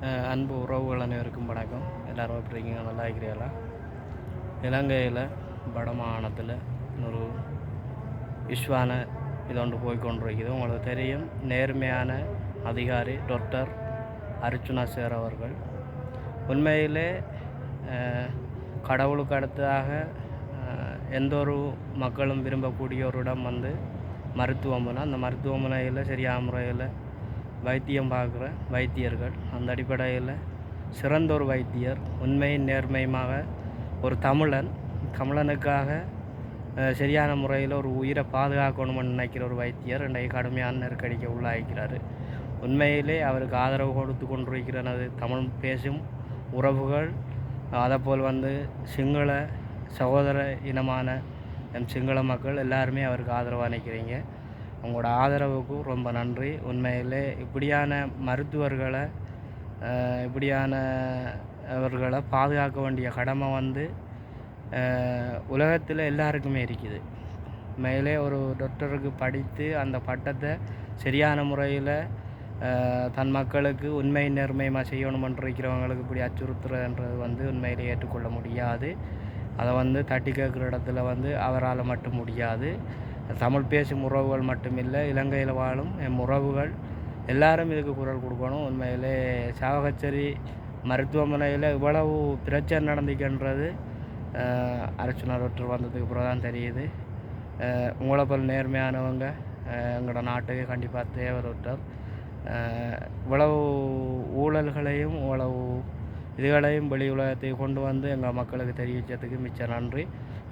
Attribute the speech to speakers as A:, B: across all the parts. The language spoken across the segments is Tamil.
A: அன்பு உறவுகள் அனைவருக்கும் வணக்கம். எல்லோரும் எப்படி இருக்கீங்க? நல்லா இருக்கிறீங்களா? இலங்கையில் வடமாகாணத்தில் ஒரு இஷ்வான இது ஒன்று போய்கொண்டிருக்குது. உங்களுக்கு தெரியும், நேர்மையான அதிகாரி டாக்டர் அர்ச்சுனா சேர் அவர்கள் உண்மையிலே கடவுளுக்கு அடுத்ததாக எந்த ஒரு மக்களும் விரும்பக்கூடிய ஒரு இடம் மருத்துவமனை. அந்த மருத்துவமனையில் சரியான முறையில் வைத்தியம் பார்க்குற வைத்தியர்கள், அந்த அடிப்படையில் சிறந்த ஒரு வைத்தியர், உண்மையின் நேர்மையுமாக ஒரு தமிழனுக்காக சரியான முறையில் ஒரு உயிரை பாதுகாக்கணும்னு நினைக்கிற ஒரு வைத்தியர் இன்றைக்கு கடுமையான நெருக்கடிக்கு உள்ளாகிறார். உண்மையிலே அவருக்கு ஆதரவு கொடுத்து கொண்டிருக்கிறது தமிழ் பேசும் உறவுகள், அதேபோல் சிங்கள சகோதர இனமான சிங்கள மக்கள் எல்லாருமே அவருக்கு ஆதரவாக நிற்கிறீங்க. உங்களோட ஆதரவுக்கு ரொம்ப நன்றி. உண்மையிலே இப்படியான மருத்துவர்களை அவர்களை பாதுகாக்க வேண்டிய கடமை உலகத்தில் எல்லாருக்குமே இருக்குது. மேலே ஒரு டாக்டருக்கு படித்து அந்த பட்டத்தை சரியான முறையில் தன் மக்களுக்கு உண்மை நேர்மையாக செய்யணுமென்றிருக்கிறவங்களுக்கு இப்படி அச்சுறுத்துறதுன்றது உண்மையிலே ஏற்றுக்கொள்ள முடியாது. அதை தட்டி கேட்குற இடத்துல அவரால் மட்டும் முடியாது. தமிழ் பேசும் உறவுகள் மட்டுமில்லை, இலங்கையில் வாழும் உறவுகள் எல்லாரும் இதுக்கு குரல் கொடுக்கணும். உண்மையிலே சாவகச்சேரி மருத்துவமனையில் இவ்வளவு பிரச்சனை நடந்துக்கின்றது அர்ச்சுனா டாக்டர் வந்ததுக்கு அப்புறம் தான் தெரியுது. உங்களை போல் நேர்மையானவங்க எங்களோட நாட்டுக்கு கண்டிப்பாக தேவை டாக்டர். இவ்வளவு ஊழல்களையும் இவ்வளவு இதுகளையும் வெளி உலகத்தை கொண்டு எங்கள் மக்களுக்கு தெரிவித்ததுக்கு மிச்ச நன்றி.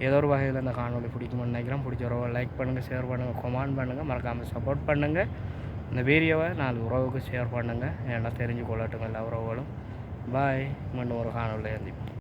A: ஏதோ ஒரு வகையில் இந்த காணொலி பிடிக்கும்னு நினைக்கிறேன். பிடிச்ச லைக் பண்ணுங்கள், ஷேர் பண்ணுங்கள், கமெண்ட் பண்ணுங்கள், மறக்காமல் சப்போர்ட் பண்ணுங்கள். இந்த வீடியோவை 4 உறவுக்கு ஷேர் பண்ணுங்கள், எல்லாம் தெரிஞ்சு கொள்ளட்டும் எல்லா உறவுகளும். பாய். மீண்டும் ஒரு காணொலியில் சந்திப்போம்.